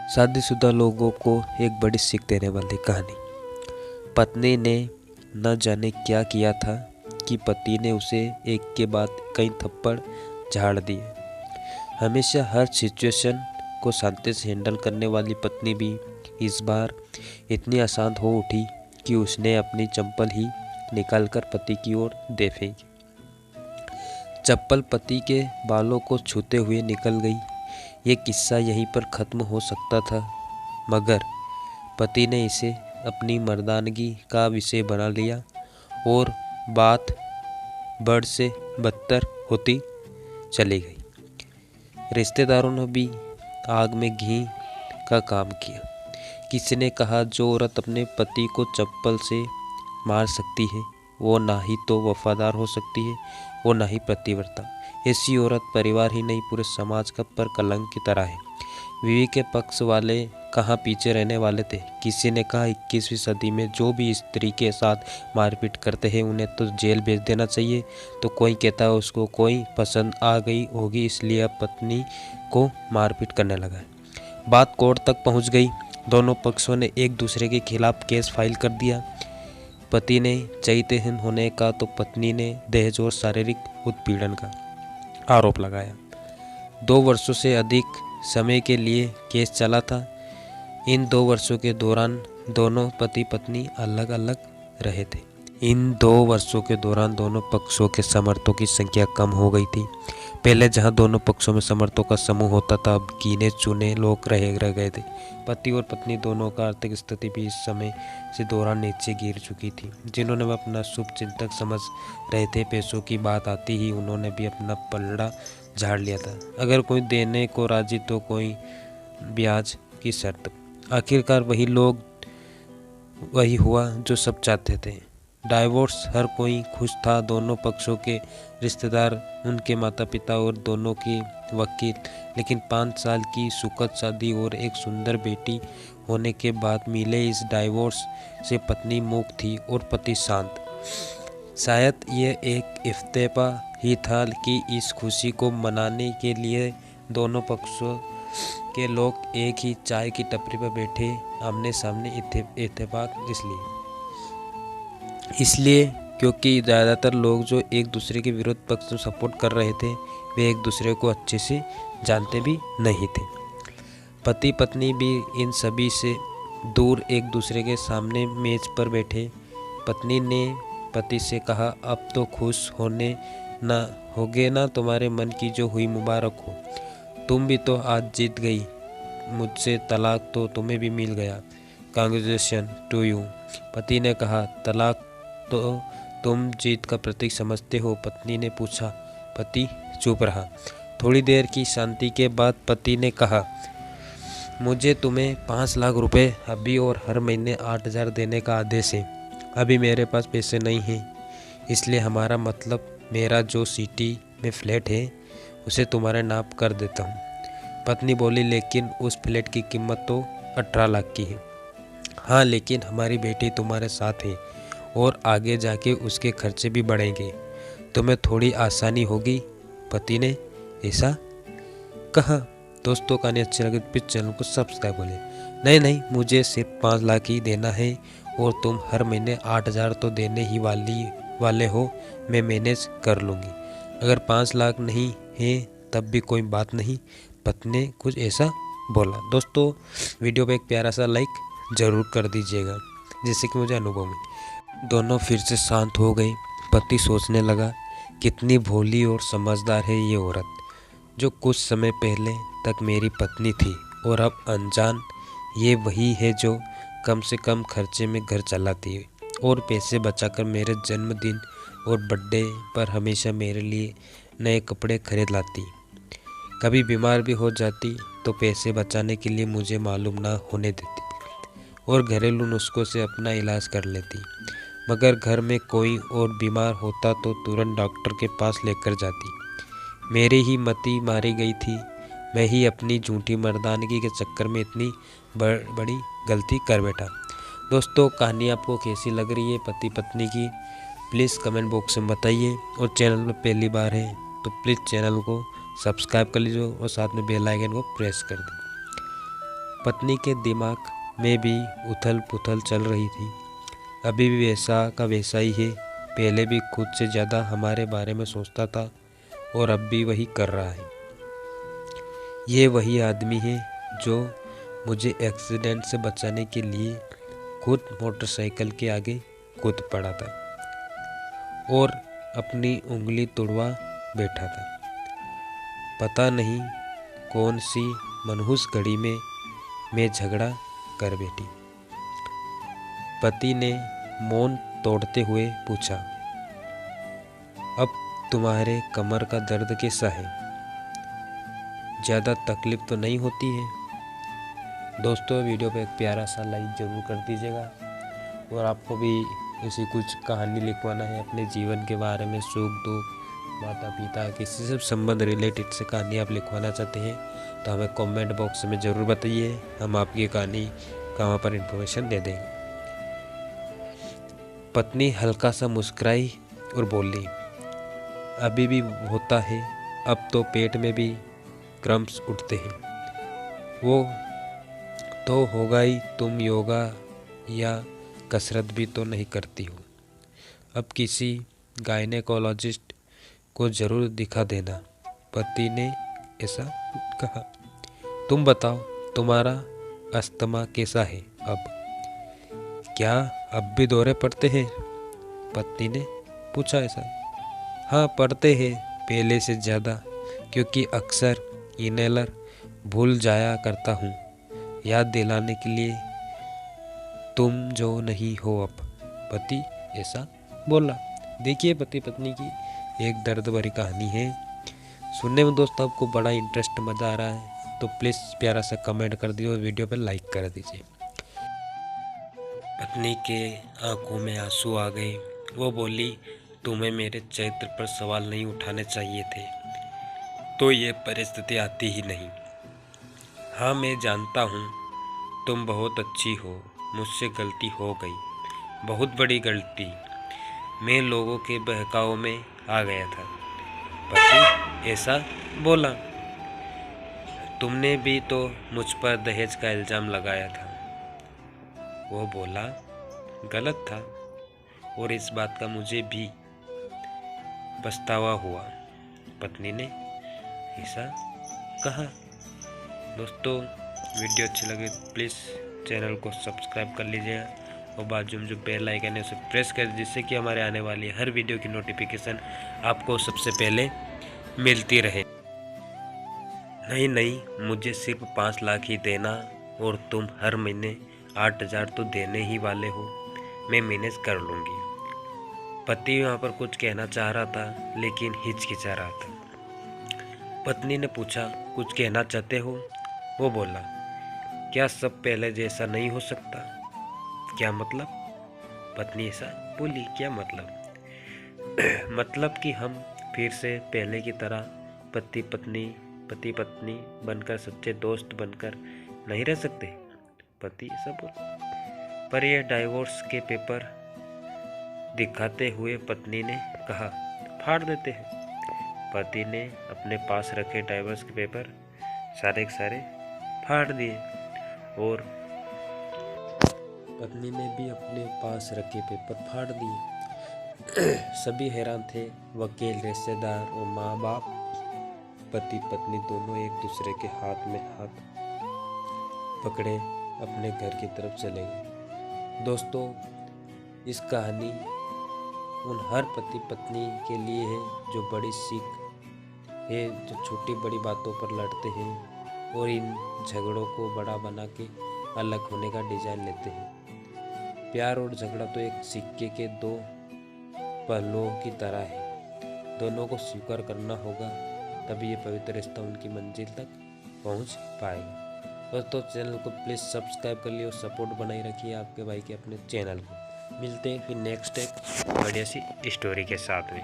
शादीशुदा लोगों को एक बड़ी सीख देने वाली कहानी। पत्नी ने न जाने क्या किया था कि पति ने उसे एक के बाद कई थप्पड़ झाड़ दिए। हमेशा हर सिचुएशन को शांति से हैंडल करने वाली पत्नी भी इस बार इतनी अशांत हो उठी कि उसने अपनी चप्पल ही निकालकर पति की ओर दे फेंकी। चप्पल पति के बालों को छूते हुए निकल गई। ये किस्सा यहीं पर ख़त्म हो सकता था, मगर पति ने इसे अपनी मर्दानगी का विषय बना लिया और बात बड़ से बदतर होती चली गई। रिश्तेदारों ने भी आग में घी का काम किया। किसी ने कहा, जो औरत अपने पति को चप्पल से मार सकती है वो ना ही तो वफादार हो सकती है और ना ही पतिव्रता। ऐसी औरत परिवार ही नहीं पूरे समाज का पर कलंक की तरह है। बीवी के पक्ष वाले कहाँ पीछे रहने वाले थे। किसी ने कहा, 21वीं सदी में जो भी स्त्री के साथ मारपीट करते हैं उन्हें तो जेल भेज देना चाहिए। तो कोई कहता है उसको कोई पसंद आ गई होगी इसलिए अब पत्नी को मारपीट करने लगा है। बात कोर्ट तक पहुँच गई। दोनों पक्षों ने एक दूसरे के खिलाफ केस फाइल कर दिया। पति ने चरित्रहीन होने का तो पत्नी ने दहेज और शारीरिक उत्पीड़न का आरोप लगाया। 2 वर्षों से अधिक समय के लिए केस चला था। इन 2 वर्षों के दौरान दोनों पति पत्नी अलग अलग रहे थे। इन 2 वर्षों के दौरान दोनों पक्षों के समर्थकों की संख्या कम हो गई थी। पहले जहां दोनों पक्षों में समर्थकों का समूह होता था, अब गिने चुने लोग रह गए थे। पति और पत्नी दोनों का आर्थिक स्थिति भी इस समय से दौरान नीचे गिर चुकी थी। जिन्होंने वह अपना शुभ चिंतक समझ रहे थे, पैसों की बात आती ही उन्होंने भी अपना पलड़ा झाड़ लिया था। अगर कोई देने को राजी तो कोई ब्याज की शर्त। आखिरकार वही हुआ जो सब चाहते थे। डाइवोर्स। हर कोई खुश था। दोनों पक्षों के रिश्तेदार, उनके माता पिता और दोनों के वकील। लेकिन 5 साल की सुखद शादी और एक सुंदर बेटी होने के बाद मिले इस डाइवोर्स से पत्नी मूक थी और पति शांत। शायद ये एक इफ्तेपा ही था कि इस खुशी को मनाने के लिए दोनों पक्षों के लोग एक ही चाय की टपरी पर बैठे आमने सामने इत्तेफाक इसलिए क्योंकि ज़्यादातर लोग जो एक दूसरे के विरोध पक्ष में सपोर्ट कर रहे थे वे एक दूसरे को अच्छे से जानते भी नहीं थे। पति पत्नी भी इन सभी से दूर एक दूसरे के सामने मेज पर बैठे। पत्नी ने पति से कहा, अब तो खुश होगे ना, तुम्हारे मन की जो हुई मुबारक हो। तुम भी तो आज जीत गई, मुझसे तलाक तो तुम्हें भी मिल गया। Congratulation to you. पति ने कहा, तलाक तो तुम जीत का प्रतीक समझते हो? पत्नी ने पूछा। पति चुप रहा। थोड़ी देर की शांति के बाद पति ने कहा, मुझे तुम्हें 5 लाख रुपए अभी और हर महीने 8,000 देने का आदेश है। अभी मेरे पास पैसे नहीं हैं, इसलिए हमारा मतलब मेरा जो सिटी में फ्लैट है उसे तुम्हारे नाम कर देता हूँ। पत्नी बोली, लेकिन उस फ्लैट की कीमत तो 18 लाख की है। हाँ, लेकिन हमारी बेटी तुम्हारे साथ है और आगे जाके उसके खर्चे भी बढ़ेंगे, तुम्हें थोड़ी आसानी होगी। पति ने ऐसा कहा। दोस्तों, कहानी अच्छी लगी तो प्लीज़ चैनल को सब्सक्राइब करें। नहीं, मुझे सिर्फ 5 लाख ही देना है और तुम हर महीने 8,000 तो देने ही वाले हो। मैं मैनेज कर लूँगी। अगर 5 लाख नहीं है तब भी कोई बात नहीं। पत्नी ने कुछ ऐसा बोला। दोस्तों, वीडियो पे एक प्यारा सा लाइक ज़रूर कर दीजिएगा, जिससे कि मुझे अनुभव मिले। दोनों फिर से शांत हो गए। पति सोचने लगा, कितनी भोली और समझदार है ये औरत, जो कुछ समय पहले तक मेरी पत्नी थी और अब अनजान। ये वही है जो कम से कम खर्चे में घर चलाती है और पैसे बचाकर मेरे जन्मदिन और बर्थडे पर हमेशा मेरे लिए नए कपड़े खरीद लाती। कभी बीमार भी हो जाती तो पैसे बचाने के लिए मुझे मालूम ना होने देती और घरेलू नुस्खों से अपना इलाज कर लेती। मगर घर में कोई और बीमार होता तो तुरंत डॉक्टर के पास लेकर जाती। मेरी ही मति मारी गई थी। मैं ही अपनी झूठी मर्दानगी के चक्कर में इतनी बड़ी गलती कर बैठा। दोस्तों, कहानी आपको कैसी लग रही है पति पत्नी की, प्लीज़ कमेंट बॉक्स में बताइए। और चैनल पर पहली बार है तो प्लीज़ चैनल को सब्सक्राइब कर लीजिए और साथ में बेल आइकन को प्रेस कर दीजिए। पत्नी के दिमाग में भी उथल पुथल चल रही थी। अभी भी वैसा का वैसा ही है। पहले भी खुद से ज़्यादा हमारे बारे में सोचता था और अब भी वही कर रहा है। ये वही आदमी है जो मुझे एक्सीडेंट से बचाने के लिए खुद मोटरसाइकिल के आगे कूद पड़ा था और अपनी उंगली तुड़वा बैठा था। पता नहीं कौन सी मनहूस घड़ी में मैं झगड़ा कर बैठी। पति ने मौन तोड़ते हुए पूछा, अब तुम्हारे कमर का दर्द कैसा है? ज़्यादा तकलीफ तो नहीं होती है? दोस्तों, वीडियो पे एक प्यारा सा लाइक ज़रूर कर दीजिएगा। और आपको भी ऐसी कुछ कहानी लिखवाना है अपने जीवन के बारे में, सुख दुख, माता पिता, किसी से संबंध रिलेटेड से कहानी आप लिखवाना चाहते हैं तो हमें कमेंट बॉक्स में ज़रूर बताइए। हम आपकी कहानी का वहाँ पर इन्फॉर्मेशन दे देंगे। पत्नी हल्का सा मुस्कुराई और बोली, अभी भी होता है, अब तो पेट में भी क्रम्स उठते हैं। वो तो होगा ही, तुम योगा या कसरत भी तो नहीं करती हो। अब किसी गायनेकोलॉजिस्ट को ज़रूर दिखा देना। पति ने ऐसा कहा। तुम बताओ, तुम्हारा अस्थमा कैसा है अब? क्या अब भी दौरे पड़ते हैं? पत्नी ने पूछा ऐसा। हाँ, पड़ते हैं, पहले से ज़्यादा, क्योंकि अक्सर इनहेलर भूल जाया करता हूँ याद दिलाने के लिए, तुम जो नहीं हो अब। पति ऐसा बोला। देखिए, पति पत्नी की एक दर्द भरी कहानी है। सुनने में दोस्तों आपको बड़ा इंटरेस्ट, मज़ा आ रहा है तो प्लीज़ प्यारा सा कमेंट कर दीजिए और वीडियो पर लाइक कर दीजिए। पत्नी के आंखों में आंसू आ गए। वो बोली, तुम्हें मेरे चरित्र पर सवाल नहीं उठाने चाहिए थे, तो ये परिस्थिति आती ही नहीं। हाँ, मैं जानता हूँ तुम बहुत अच्छी हो, मुझसे गलती हो गई, बहुत बड़ी गलती। मैं लोगों के बहकावे में आ गया था। पति ऐसा बोला। तुमने भी तो मुझ पर दहेज का इल्ज़ाम लगाया था। वो बोला, गलत था और इस बात का मुझे भी पछतावा हुआ। पत्नी ने ऐसा कहा। दोस्तों, वीडियो अच्छी लगे प्लीज़ चैनल को सब्सक्राइब कर लीजिएगा और बाजू में जो बेल आइकन है उसे प्रेस कर दीजिए, जिससे कि हमारे आने वाली हर वीडियो की नोटिफिकेशन आपको सबसे पहले मिलती रहे। नहीं, मुझे सिर्फ 5 लाख ही देना और तुम हर महीने 8,000 तो देने ही वाले हो, मैं मैनेज कर लूँगी। पति वहाँ पर कुछ कहना चाह रहा था लेकिन हिचकिचा रहा था। पत्नी ने पूछा, कुछ कहना चाहते हो? वो बोला, क्या सब पहले जैसा नहीं हो सकता? क्या मतलब? पत्नी ऐसा बोली, क्या मतलब? मतलब कि हम फिर से पहले की तरह पति पत्नी बनकर, सच्चे दोस्त बनकर नहीं रह सकते? पति ऐसा बोला। पर यह डाइवोर्स के पेपर दिखाते हुए पत्नी ने कहा, फाड़ देते हैं। पति ने अपने पास रखे डाइवोर्स के पेपर सारे के सारे फाड़ दिए और पत्नी ने भी अपने पास रखे पेपर फाड़ दिए। सभी हैरान थे, वकील, रिश्तेदार और माँ बाप। पति पत्नी दोनों एक दूसरे के हाथ में हाथ पकड़े अपने घर की तरफ चले गए। दोस्तों, इस कहानी उन हर पति पत्नी के लिए है जो बड़ी सीख है, जो छोटी बड़ी बातों पर लड़ते हैं और इन झगड़ों को बड़ा बना के अलग होने का डिजाइन लेते हैं। प्यार और झगड़ा तो एक सिक्के के 2 पहलुओं की तरह है। दोनों को स्वीकार करना होगा, तभी ये पवित्र रिश्ता उनकी मंजिल तक पहुंच पाएगा। दोस्तों, चैनल को प्लीज़ सब्सक्राइब कर लिए और सपोर्ट बनाए रखिए आपके भाई के अपने चैनल को। मिलते हैं फिर नेक्स्ट एक बढ़िया सी स्टोरी के साथ में।